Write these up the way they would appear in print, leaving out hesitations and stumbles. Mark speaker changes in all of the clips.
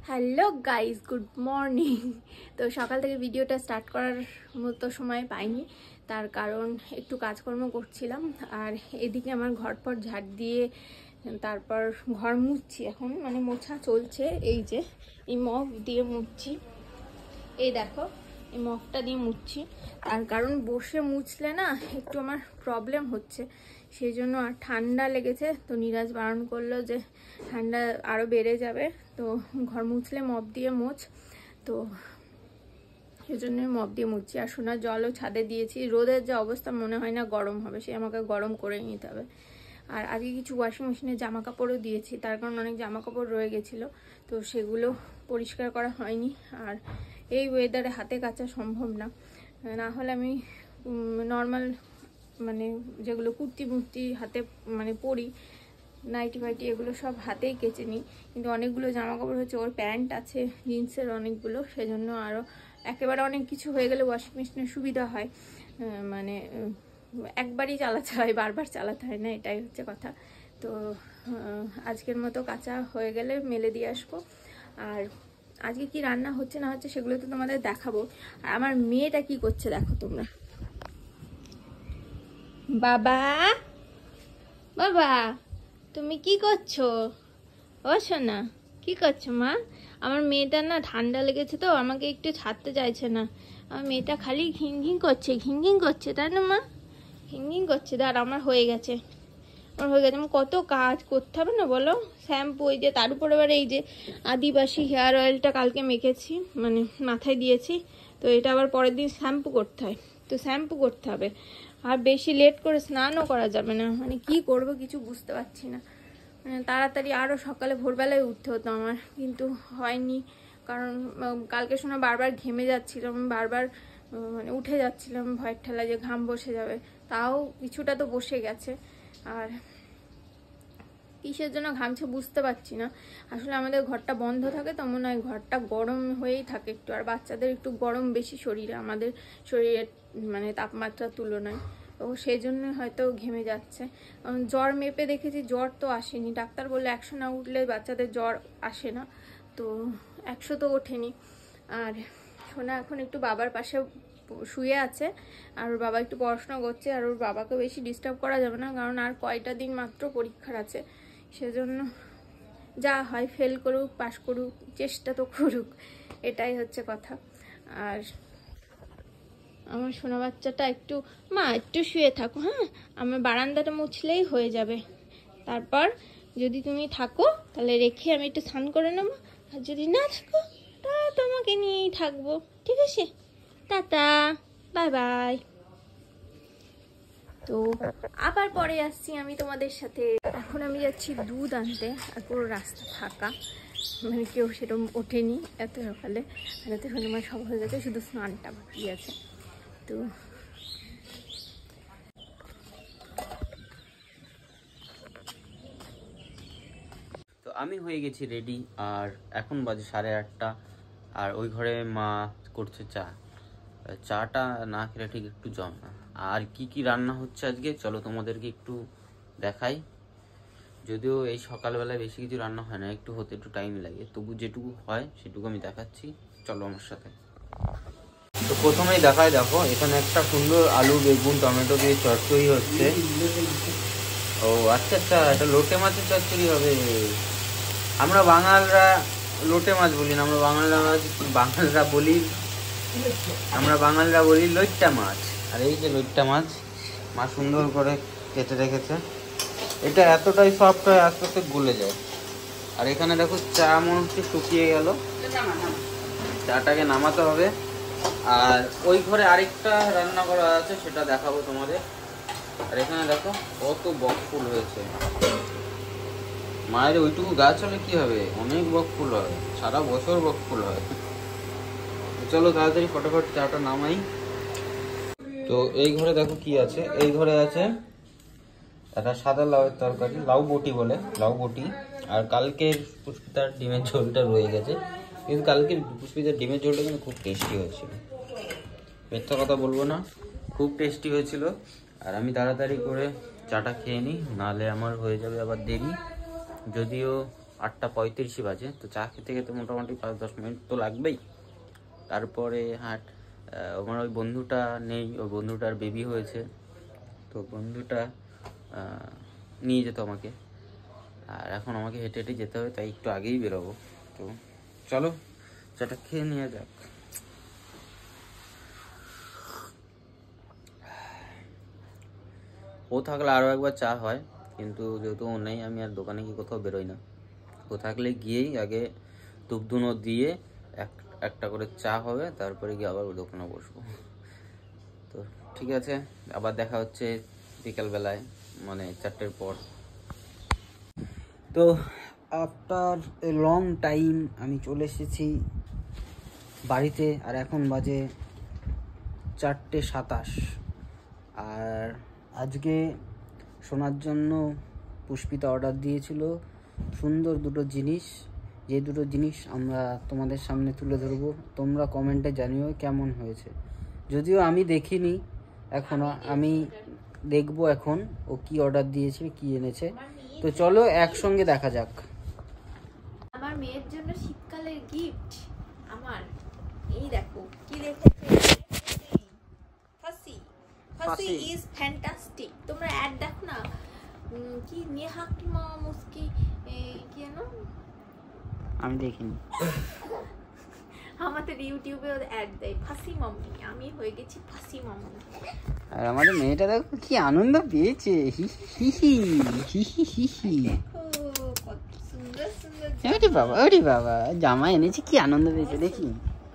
Speaker 1: Hello guys, good morning. তো সকাল থেকে ভিডিওটা স্টার্ট করার মতো সময় পাইনি, তার কারণ একটু কাজকর্ম করছিলাম। আর এদিকে আমার ঘরপর ঝাড় দিয়ে তারপর ঘর মুছছি, এখন মানে মোছা চলছে। এই যে এই মগ দিয়ে মুছছি, এই দেখো এই মগটা দিয়ে মুছছি। তার কারণ বসে মুছলে না একটু আমার প্রবলেম হচ্ছে, সেই জন্য। আর ঠান্ডা লেগেছে, তো নিরাজ বারণ করলো যে ঠান্ডা আরও বেড়ে যাবে, তো ঘর মুছলে মপ দিয়ে মোছ। তো সেই জন্য মপ দিয়ে মুছছি। আর সোনার জলও ছাদে দিয়েছি। রোদের যে অবস্থা, মনে হয় না গরম হবে, সে আমাকে গরম করে নিতে হবে। আর আজকে কিছু ওয়াশিং মেশিনে জামা কাপড়ও দিয়েছি, তার কারণ অনেক জামা কাপড় রয়ে গেছিলো, তো সেগুলো পরিষ্কার করা হয়নি। আর এই ওয়েদারে হাতে কাচা সম্ভব না, না হলে আমি নর্মাল মানে যেগুলো কুর্তি মুর্তি হাতে মানে পরি, নাইটি ফাইটি, এগুলো সব হাতেই কেচে নিই। কিন্তু অনেকগুলো জামা কাপড় হচ্ছে, ওর প্যান্ট আছে জিন্সের অনেকগুলো, সেজন্য আরও একেবারে অনেক কিছু হয়ে গেলে ওয়াশিং মেশিনের সুবিধা হয়, মানে একবারই চালাতে হয়, বারবার চালাতে হয় না, এটাই হচ্ছে কথা। তো আজকের মতো কাঁচা হয়ে গেলে মেলে দিয়ে আসবো। আর আজকে কি রান্না হচ্ছে না হচ্ছে সেগুলো তো তোমাদের দেখাবো। আর আমার মেয়েটা কি করছে দেখো তোমরা। বাবা, বাবা তুমি কি করছো? ও সোনা, কি করছো মা? আমার মেয়েটা না ঠান্ডা লেগেছে, তো আমাকে একটু ছাড়তে চাইছে না। আমার মেয়েটা খালি ঘিং ঘিং করছে, তাই না মা? ঘিং করছে। দাঁড়, আমার হয়ে গেছে, আমার কত কাজ করতে হবে না বলো। শ্যাম্পু, এই যে তার উপরে আবার এই যে আদিবাসী হেয়ার অয়েলটা কালকে মেখেছি, মানে মাথায় দিয়েছি, তো এটা আবার পরের দিন শ্যাম্পু করতে হয়, তো শ্যাম্পু করতে হবে। আর বেশি লেট করে স্নানও করা যাবে না, মানে কি করব কিছু বুঝতে পারছি না। মানে তাড়াতাড়ি আরও সকালে ভোরবেলায় উঠতে হতো আমার, কিন্তু হয়নি। কারণ কালকে শোনা বারবার ঘেমে যাচ্ছিলাম, বারবার মানে উঠে যাচ্ছিলাম ভয়ের ঠেলা যে ঘাম বসে যাবে, তাও কিছুটা তো বসে গেছে। আর কিসের জন্য ঘামছে বুঝতে পারছি না। আসলে আমাদের ঘরটা বন্ধ থাকে, তো মনে হয় ঘরটা গরম হয়েই থাকে একটু। আর বাচ্চাদের একটু গরম বেশি শরীরে, আমাদের শরীরের মানে তাপমাত্রার তুলনায়, তো সেই জন্য হয়তো ঘেমে যাচ্ছে। জ্বর মেপে দেখেছি, জ্বর তো আসেনি। ডাক্তার বললে 100 না উঠলে বাচ্চাদের জ্বর আসে না, তো 100 তো ওঠেনি। আর সোনা এখন একটু বাবার পাশে শুয়ে আছে, আর ওর বাবা একটু পড়াশোনা করছে। আর ওর বাবাকে বেশি ডিস্টার্ব করা যাবে না, কারণ আর কয়টা দিন মাত্র পরীক্ষার আছে, সেজন্য যা হয় ফেল করুক পাশ করুক, চেষ্টা তো করুক, এটাই হচ্ছে কথা। আর আমার সোনা বাচ্চাটা একটু, মা একটু শুয়ে থাকো, হ্যাঁ, আমার বারান্দাটা মুছলেই হয়ে যাবে। তারপর যদি তুমি থাকো তাহলে রেখে আমি একটু স্নান করে নেবো, আর যদি না থাকো তা তোমাকে নিয়েই থাকবো, ঠিক আছে? Tata, bye bye. তো আবার পরে আসছি আমি তোমাদের সাথে। এখন আমি যাচ্ছি দুধ আনতে, আর পুরো রাস্তা ফাঁকা, মানে কেউ সেরকম ওঠেনি এত সকালে। আর এত সকালে সব হয়ে গেছে, শুধু স্নানটা বাকি আছে। তো
Speaker 2: তো আমি হয়ে গেছি রেডি, আর এখন বাজে 8:30। আর ওই ঘরে মা করছে চা। চাটা না খেলে ঠিক একটু জম না। আর কি কি রান্না হচ্ছে আজকে চলো তোমাদেরকে একটু দেখাই। যদিও এই সকালবেলায় বেশি কিছু রান্না হয় না, একটু হতে একটু টাইম লাগে, তবু যেটুকু হয় সেটুকু আমি দেখাচ্ছি, চলো আমার সাথে। তো প্রথমেই দেখাই, দেখো এখানে একটা সুন্দর আলু বেগুন টমেটো দিয়ে চচ্চড়ি হচ্ছে। ও আচ্ছা আচ্ছা, এটা লোটে মাছের চচ্চড়ি হবে। আমরা বাঙালরা লোটে মাছ বলি না, আমরা বাঙালরা বলি লইট্টা মাছ। আর এই যে লইট্টা মাছ মা সুন্দর করে কেটে রেখেছে। এটা এতটাই সফট হয়, আস্তে আস্তে গলে যায়। আর এখানে দেখো চা মনে হচ্ছে শুকিয়ে গেল, চাটাকে নামাতে হবে। আর ওই ঘরে আরেকটা রান্না করা আছে, সেটা দেখাবো তোমাদের। আর এখানে দেখো কত বকফুল হয়েছে। মায়ের ওইটুকু গাছ হলে কি হবে, অনেক বকফুল হয়, সারা বছর বকফুল হয়। চলো তাড়াতাড়ি ফটাফট চাটা নামাই। তো এই ঘরে দেখো কি আছে, এই ঘরে আছে একটা সাদা লাউয়ের তরকারি, লাউ বটি বলে, লাউ বটি। আর কালকের পুষ্পিতার ডিমের ঝোলটা রয়ে গেছে, কিন্তু কালকের পুষ্পিতার ডিমের ঝোলটা কিন্তু খুব টেস্টি হয়েছিল, মিথ্যা কথা বলবো না, খুব টেস্টি হয়েছিল। আর আমি তাড়াতাড়ি করে চাটা খেয়ে নিই, নাহলে আমার হয়ে যাবে আবার দেরি। যদিও 8:35 বাজে। তো চা খেতে খেতে মোটামুটি 5-10 মিনিট তো লাগবেই। তারপরে আমার ওই বন্ধুটা নেই, ওই বন্ধুটার বেবি হয়েছে, তো বন্ধুটা নিয়ে যেত আমাকে, আর এখন আমাকে হেঁটে হেঁটে যেতে হবে, তাই একটু আগেই বেরোবো। তো চলো চাটা খেয়ে নেওয়া যাক। ও থাকলে আরও একবার চা হয়, কিন্তু যেহেতু ও নেই আমি আর দোকানে গিয়ে কোথাও বেরোই না। ও থাকলে গিয়েই আগে ধূপ ধুনো দিয়ে একটা করে চা হবে, তারপরে গিয়ে আবার দোকানে বসবো। তো ঠিক আছে, আবার দেখা হচ্ছে বিকালবেলায়, মানে 4টের পর। তো আফটার এ লং টাইম আমি চলে এসেছি বাড়িতে, আর এখন বাজে 4:27। আর আজকে শোনার জন্য পুষ্পিতা অর্ডার দিয়েছিল সুন্দর দুটো জিনিস, যে দুটো জিনিস আমরা তোমাদের সামনে তুলে ধরবো। তোমরা কমেন্টে জানিও কেমন হয়েছে। যদিও আমি দেখিনি এখনো, আমি দেখবো এখন ও কি অর্ডার দিয়েছে, কি এনেছে। তো চলো একসঙ্গে দেখা যাক।
Speaker 1: আমার মেয়ের জন্য শীতকালের গিফট আমার, এই দেখো কি লিখেছে, ফাসি ফাসি ইজ ফ্যান্টাস্টিক। তোমরা অ্যাড দেখো না, কি নেহা কি মা মুস্কি কি জানো,
Speaker 2: আমি দেখিনি।
Speaker 1: আমাদের ইউটিউবে অ্যাড দেয় ফাসি মাম্মি, আমি হয়ে গেছি ফাসি মাম্মি।
Speaker 2: আর আমাদের মেয়েটা দেখো কি আনন্দ পেয়েছে, হি হি হি হি হি হি হি।
Speaker 1: কত সুন্দর সুন্দর
Speaker 2: ওরে বাবা, ওরে বাবা, জামা এনেছে, কি আনন্দ পেয়েছে দেখি।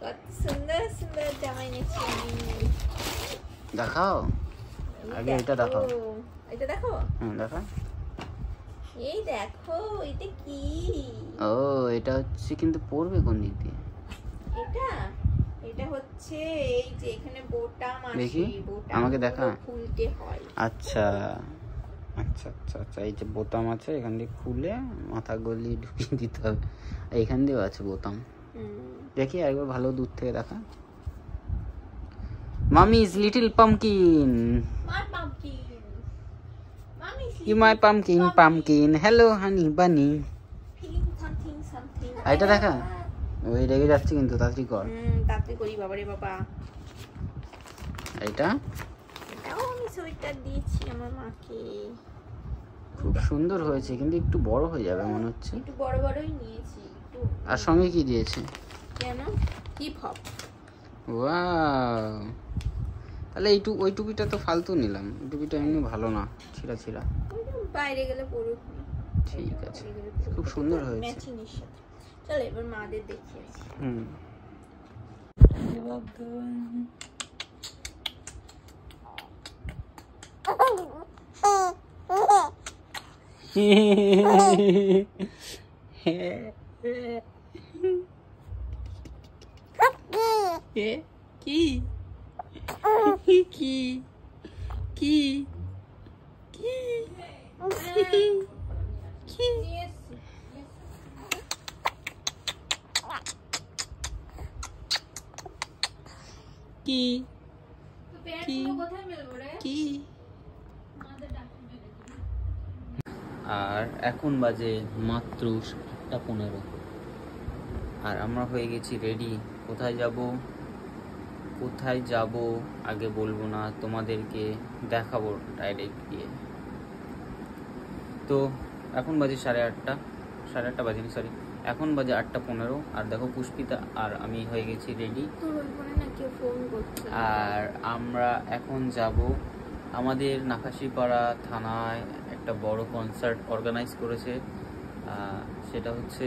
Speaker 1: কত সুন্দর সুন্দর জামা এনেছি আমি।
Speaker 2: দেখাও, আগে এটা দেখাও।
Speaker 1: এটা দেখো,
Speaker 2: দেখা।
Speaker 1: এই দেখো এটা কি,
Speaker 2: ও এটা হচ্ছে, কিন্তু পড়বে কোন দিক দিয়ে?
Speaker 1: এটা এটা হচ্ছে এই যে এখানে বোতাম আছে,
Speaker 2: দেখি,
Speaker 1: বোতাম
Speaker 2: আমাকে দেখা।
Speaker 1: খুলতে হয়।
Speaker 2: আচ্ছা আচ্ছা আচ্ছা আচ্ছা, এই যে বোতাম আছে, এখান দিয়ে খুলে মাথা গলি ঢুকিয়ে দিতে হবে। এইখান দিয়েও আছে বোতাম। দেখি একবার ভালো দূর থেকে দেখা। মামি's little pumpkin.
Speaker 1: My pumpkin. Mommy's
Speaker 2: You my pumpkin, pumpkin. Hello honey bunny.
Speaker 1: feeling something something.
Speaker 2: এটা দেখা, ওই রেগে যাচ্ছে কিন্তু, তাড়াতাড়ি কর।
Speaker 1: তাড়াতাড়ি করি বাবা রে বাবা।
Speaker 2: এটা
Speaker 1: এটাও আমি সোয়েটার দিয়েছি আমার মাকে।
Speaker 2: খুব সুন্দর হয়েছে, কিন্তু একটু বড় হয়ে যাবে মনে হচ্ছে।
Speaker 1: একটু বড় বড়ই নিয়েছি একটু।
Speaker 2: আর সঙ্গে কি দিয়েছে?
Speaker 1: কেন হিপ হপ।
Speaker 2: ওয়াও, তাহলে ওই টুপিটা তো ফালতু নিলাম, টুপিটা এমনি ভালো না, ছিঁড়া ছিঁড়া।
Speaker 1: বাইরে গেলে পড়ুক।
Speaker 2: ঠিক আছে, খুব সুন্দর হয়েছে।
Speaker 1: ম্যাচিং এর সাথে। চল এবার মাদের দেখিয়েছি। কি কি কি কি কি কি। আর এখন বাজে মাত্র 8:15, আর আমরা হয়ে গেছি রেডি। কোথায় যাব আগে বলবো না, তোমাদেরকে দেখাবো ডাইরেক্ট গিয়ে। তো এখন বাজে 8:30 বাজেনি, সরি, এখন বাজে 8:15। আর দেখো পুষ্পিতা আর আমি হয়ে গেছি রেডি। আর আমরা এখন যাব, আমাদের নাকাশিপাড়া থানায় একটা বড় কনসার্ট অর্গানাইজ করেছে। সেটা হচ্ছে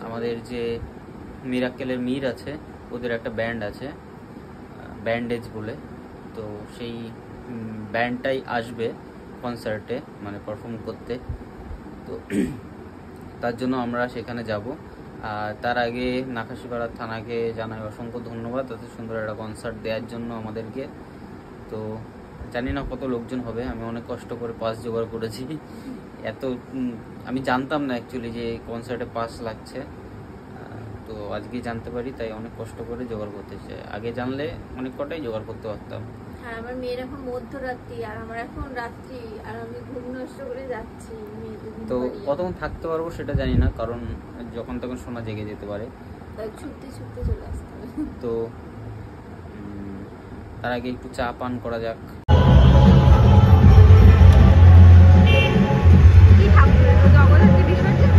Speaker 1: আমাদের যে মিরাক্কেলের মীর আছে, ওদের একটা ব্যান্ড আছে, ব্যান্ডেজ বলে। তো সেই ব্যান্ডটাই আসবে কনসার্টে, মানে পারফর্ম করতে। তো তার জন্য আমরা সেখানে যাব। আর তার আগে নাকাশিপাড়া থানাকে জানাই অসংখ্য ধন্যবাদ এত সুন্দর একটা কনসার্ট দেওয়ার জন্য আমাদেরকে। তো জানি না কত লোকজন হবে, আমি অনেক কষ্ট করে পাস জোগাড় করেছি। আমি জানতাম না অ্যাকচুয়ালি যে কনসার্টে পাস লাগছে, তো আজকে জানতে পারি, তাই অনেক কষ্ট করে জোগাড় করতে চাই। আগে জানলে অনেক কটাই জোগাড় করতে পারতাম। আর আমার মেয়ের এখন মধ্যরাত্রি, আর আমার এখন রাত্রি, আর আমি ঘুম নষ্ট করে যাচ্ছি।
Speaker 2: তো কতক্ষণ থাকতে পারবো সেটা জানি না, কারণ যখন তখন সোনা জেগে যেতে পারে,
Speaker 1: তাই ছুটতে ছুটতে চলে আসতে হবে।
Speaker 2: তো তার আগে একটু চা পান করা যাক।
Speaker 1: কি ঠাকুর জগন্নাথ বিসর্জন?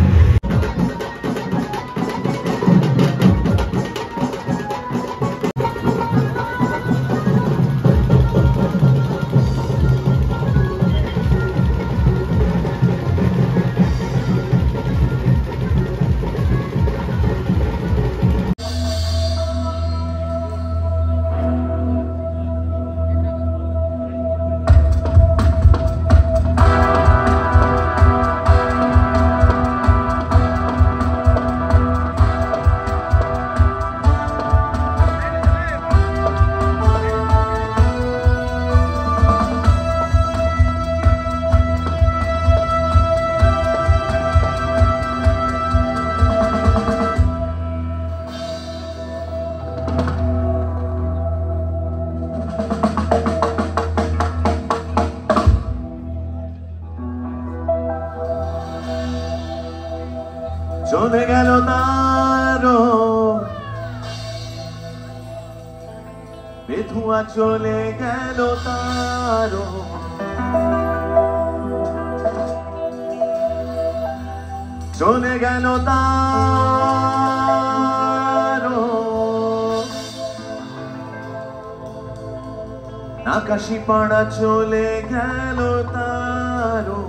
Speaker 3: চলে গেল তারো বেধুয়া, চলে গেল তারো চলে গেল তারো আকাশি পাড়া, চলে গেল তারো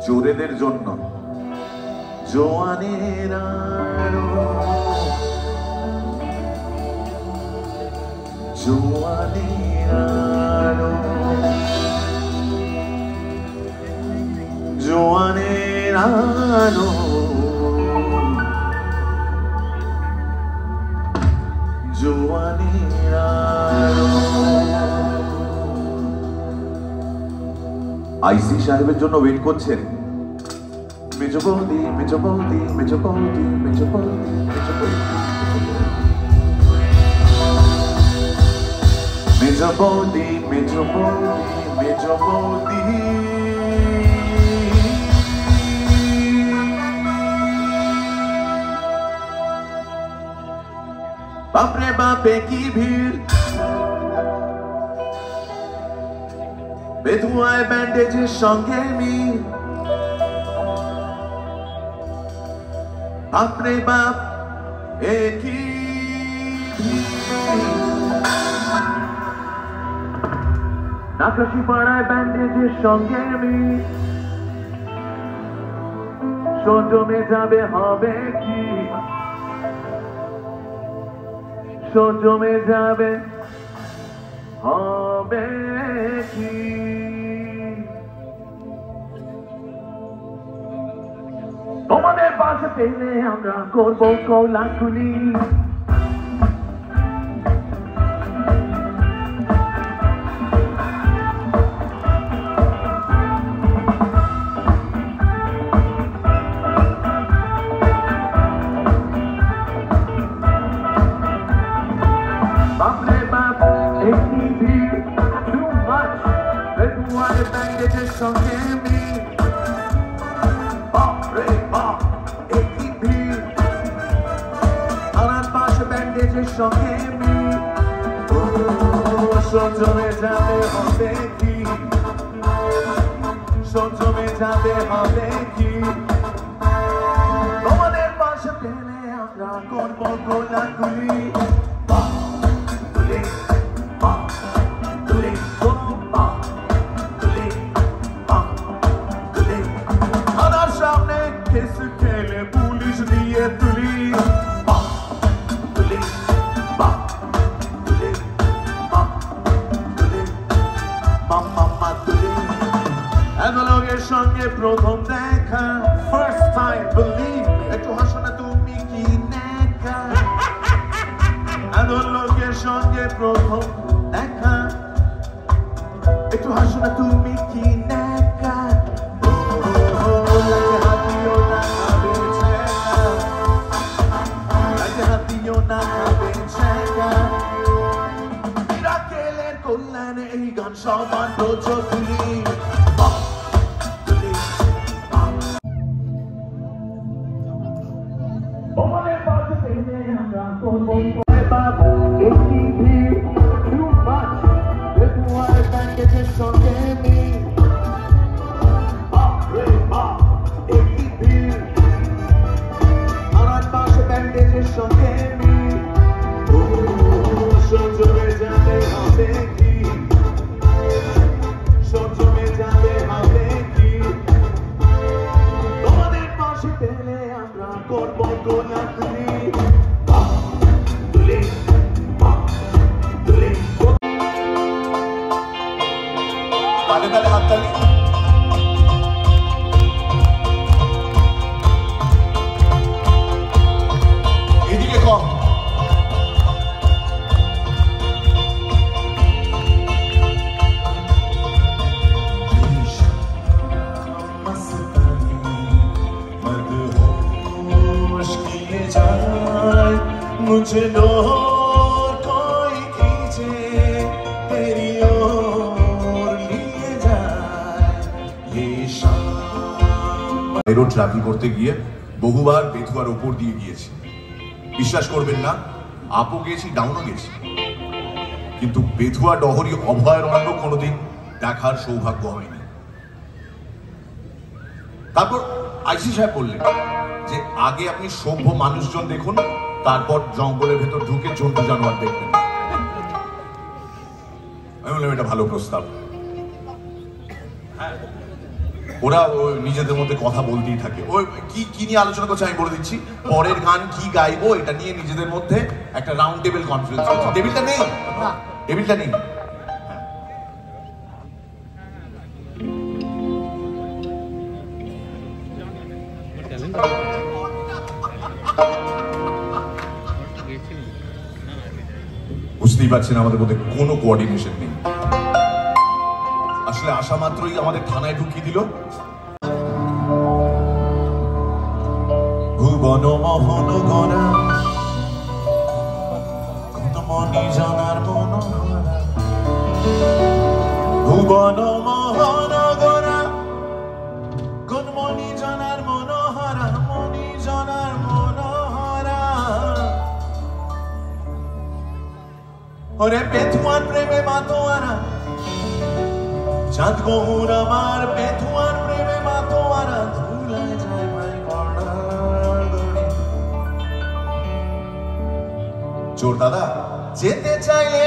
Speaker 3: চোরেদের জন্য জোয়ানের আলো, জোয়ানের আলো, জোয়ানের আলো, জোয়ানের আলো। আইসি সাহেবের জন্য ওয়েট করছেন মেজো বৌদি, মেজো বৌদি, মেজো বৌদি, মেজো বৌদি, মেজো বৌদি, মেজো বৌদি, মেজো বৌদি, মেজো বৌদি। বাপরে বাপে কি ভিড়, বেধুয়ায় ব্যান্ডেজের সঙ্গে মিল, বাপরে বাপ একই আকাশি পাড়ায় ব্যান্ডেজের সঙ্গে মিল, সজমে যাবে হবে কি, সজমে যাবে হবে কি। তোমাদের পাশে পেলে আমরা করবো কোলাকুলি, বাপরে বাপ একটি ভিড়, too much, বেধুয়ার ব্যান্ডেজের সঙ্গে মিল, বাপরে বাপ একটি ভিড়, আনার পাশে ব্যান্ডেজের সঙ্গে মিল, ও সজমে যাবে হবে কি, সজমে যাবে হবে কি। তোমাদের পাশে পেলে আমরা করবো গোলাগুলি, সামনে কেস খেলে পুলিশ দিয়ে তুলি, তুলি তুলি তুলি মাম্মা তুলি। এত লোকের সঙ্গে প্রথম দেখা, ফার্স্ট টাইম বিলিভ মি, একটু হাসো না তুমি কি নেকা। এত লোকের সঙ্গে প্রথম দেখা, একটু হাসো না তুমি কি নেকা। Not সমান প্রচুরি मुझे और कोई खींचे तेरी ओर लिए जाए ये शाम
Speaker 4: রোড ট্রাভেল করতে গিয়ে বহুবার বেথুয়ার উপর দিয়ে গিয়েছি। বিশ্বাস করবেন না, আপও গেছি, ডাউনও গেছি, কিন্তু বেথুয়া ডহরি অভয়ারণ্য কোনোদিন দেখার সৌভাগ্য হয়নি। তারপর আইসি সাহেব বললেন যে আগে আপনি সভ্য মানুষজন দেখুন, তারপর জঙ্গলের ভেতর ঢুকে জন্তু জানোয়ার দেখবেন। আমি বললাম এটা ভালো প্রস্তাব। ওরা নিজেদের মধ্যে কথা বলতেই থাকে, ওই কি নিয়ে আলোচনা করছে আমি বলে দিচ্ছি। পরের গান কি গাইবো এটা নিয়ে নিজেদের মধ্যে একটা রাউন্ড টেবিল কনফারেন্স করছে। টেবিলটা নেই, টেবিলটা নেই। বুঝতেই পারছেন আমাদের মধ্যে কোনো কোঅর্ডিনেশন নেই। আসলে আসা মাত্রই আমাদের থানায় ঢুকিয়ে দিল। ভুবন মোহন গড়া কত মনি জানার মনোহরা, ভুবন মোহন গড়া কোন মনি জানার মনোহরা, মনি জানার মনোহরা। ওরে বেথুয়ার প্রেমে মাতোয়ারা, চাঁদ গৌর আমার বেথুয়ার প্রেমে মাতোয়ারা, ধুলায় যায় ভাই গড়াগড়ি। চোর দাদা যেতে চাইলে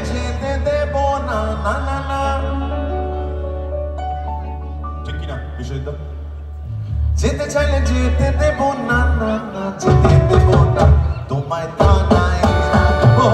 Speaker 4: যেতে দেব না, না না না, ঠিক কিনা বিষয়টা? যেতে চাইলে যেতে দেব না, না না, যেতে দেব না, তোমায় থানায় রাখবো।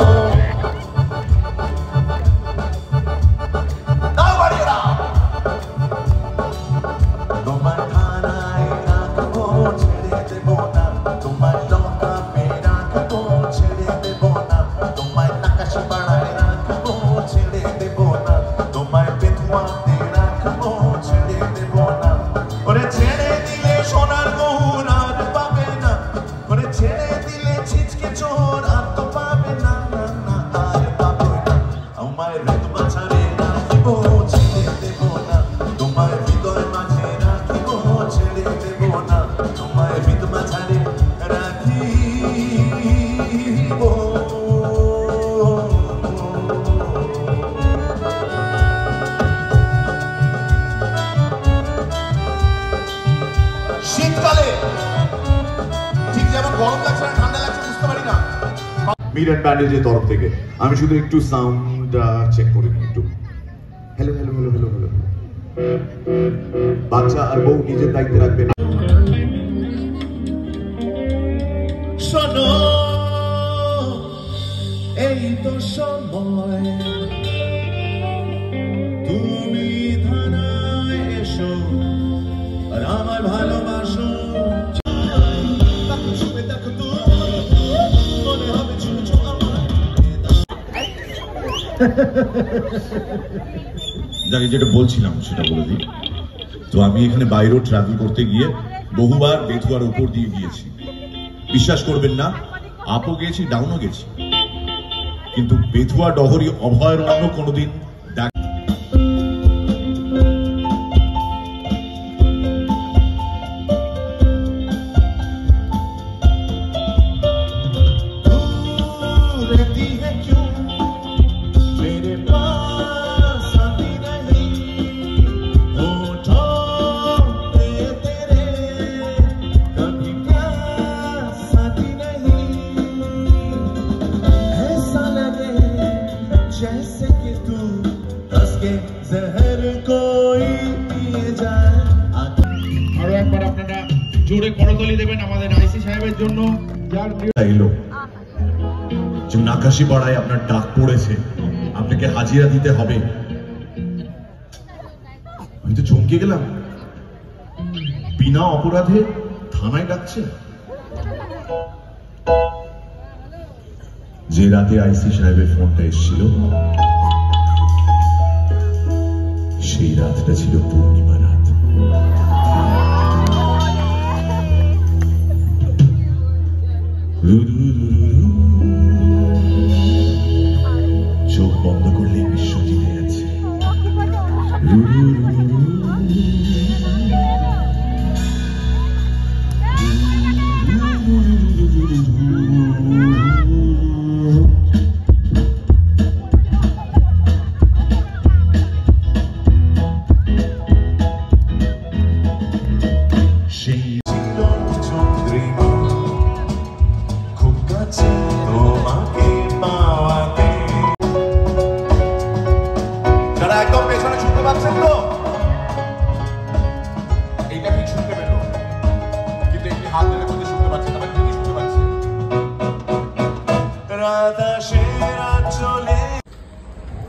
Speaker 4: ব্যান্ডেজের তরফ থেকে আমি শুধু একটু সাউন্ড চেক করে নিই একটু। Hello hello hello hello hello. বাচ্চা আর বউ নিজের দায়িত্বে রাখবেন। শোনো এই তো সময়, তুমি থানায় এসো আর আমার ভালোবাসো।
Speaker 5: যাকে যেটা বলছিলাম সেটা বলে দিই। তো আমি এখানে বাইরে ট্রাভেল করতে গিয়ে বহুবার বেথুয়ার উপর দিয়ে গিয়েছি। বিশ্বাস করবেন না, আপও গেছি, ডাউনও গেছি, কিন্তু বেথুয়া ডহরি অভয়ারণ্য কোনোদিন
Speaker 6: জোরে করতালি দেবেন আমাদের আইসি সাহেবের জন্য, যার
Speaker 5: এলো যে নাকাশি পাড়ায় আপনার ডাক পড়েছে, আপনাকে হাজিরা দিতে হবে। আমি তো চমকে গেলাম, বিনা অপরাধে থানায় ডাকছে। যে রাতে আইসি সাহেবের ফোনটা এসেছিল সেই রাতটা ছিল পূর্ণিমা রাত। চোখ বন্ধ করলে বিশ্ব জিতে যাচ্ছে। সেই
Speaker 3: চন্দ্রিমা খুব কাছে তোমাকে পাওয়াতে। যারা একদম পেছনে শুনতে পাচ্ছেন তো, এইটা ঠিক শুনতে পেল, কিন্তু একটি হাত ধরে কোথায় শুনতে পাচ্ছেন, আবার কি শুনতে পাচ্ছেন? রাধা সেরা চলে।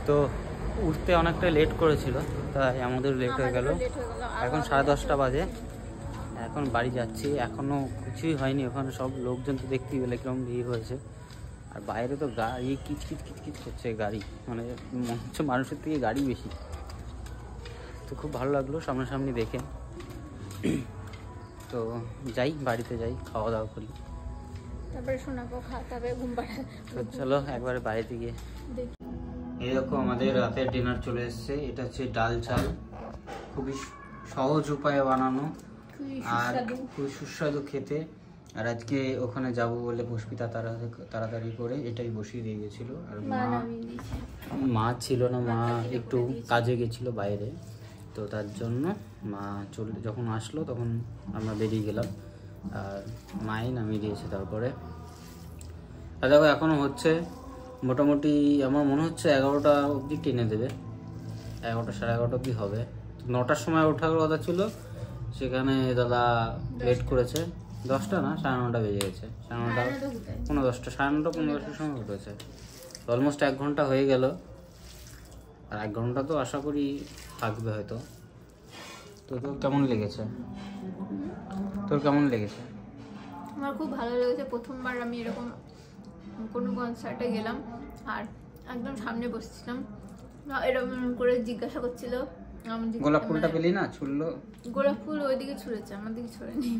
Speaker 2: তো উঠতে অনেকটা লেট করেছিল, তাই আমাদের লেট হয়ে গেল। এখন 10:30 বাজে, এখন বাড়ি যাচ্ছি। এখনও কিছুই হয়নি, ওখানে সব লোকজন তো দেখতেই পেলে কিরকম ভিড় হয়েছে। আর বাইরে তো গাড়ি কিচকিচ কিচকিচ করছে, গাড়ি মানে মনে হচ্ছে মানুষের থেকে গাড়ি বেশি। তো খুব ভালো লাগলো সামনাসামনি দেখে। তো যাই, বাড়িতে যাই, খাওয়া দাওয়া করি,
Speaker 1: তারপরে শোনাবো খাওয়া হবে ঘুম পাড়া।
Speaker 2: তো চলো একবারে বাড়িতে গিয়ে
Speaker 1: দেখি।
Speaker 2: এই দেখো আমাদের রাতের ডিনার চলে এসছে। এটা হচ্ছে ডাল চাল, খুবই সহজ উপায়ে বানানো আর খুবই সুস্বাদু খেতে। আর আজকে ওখানে যাব বলে পুষ্পিতা তাড়াতাড়ি করে এটাই বসিয়ে দিয়ে গেছিল। আর মা ছিল না, মা একটু কাজে গেছিল বাইরে, তো তার জন্য মা যখন আসলো তখন আমরা বেরিয়ে গেলাম। আর মাই নামিয়ে দিয়েছে। তারপরে আর দেখো এখনও হচ্ছে, মোটামুটি আমার মনে হচ্ছে 11টা অবধি টেনে দেবে, 11টা সাড়ে 11টা অবধি হবে। 9টার সময় ওঠার কথা ছিল, সেখানে দাদা লেট করেছে। 10টা না, 9:30 বেজে গেছে, 9:30 10:15 9:30 সময় উঠেছে। অলমোস্ট 1 ঘন্টা হয়ে গেল। আর 1 ঘন্টা তো আশা করি থাকবে হয়তো। তো তোর কেমন লেগেছে?
Speaker 1: আমার খুব ভালো লেগেছে। প্রথমবার আমি এরকম কোনো কনসার্টে গেলাম আর একদম সামনে বসছিলাম, এরকম করে জিজ্ঞাসা করছিল।
Speaker 2: গোলাপ ফুলটা পেলি না? ছুড়লো
Speaker 1: গোলাপ ফুল ওইদিকে ছুঁড়েছে, আমার দিকে ছুঁড়েনি।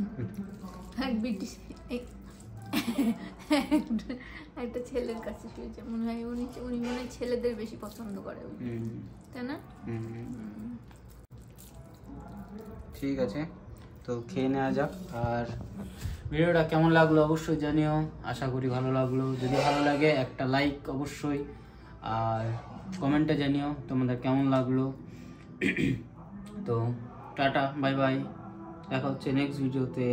Speaker 1: একটা ছেলের কাছে ছুঁড়েছে, মনে হয় উনি মনে হয় ছেলেদের বেশি পছন্দ করে, তাই না?
Speaker 2: ঠিক আছে, তো খেয়ে নেওয়া যাক। আর ভিডিওটা কেমন লাগলো অবশ্যই জানিও, আশা করি ভালো লাগলো। যদি ভালো লাগে একটা লাইক অবশ্যই, আর কমেন্টে জানিও তোমাদের কেমন লাগলো। তো টাটা, বাই বাই, দেখা হচ্ছে নেক্সট ভিডিওতে।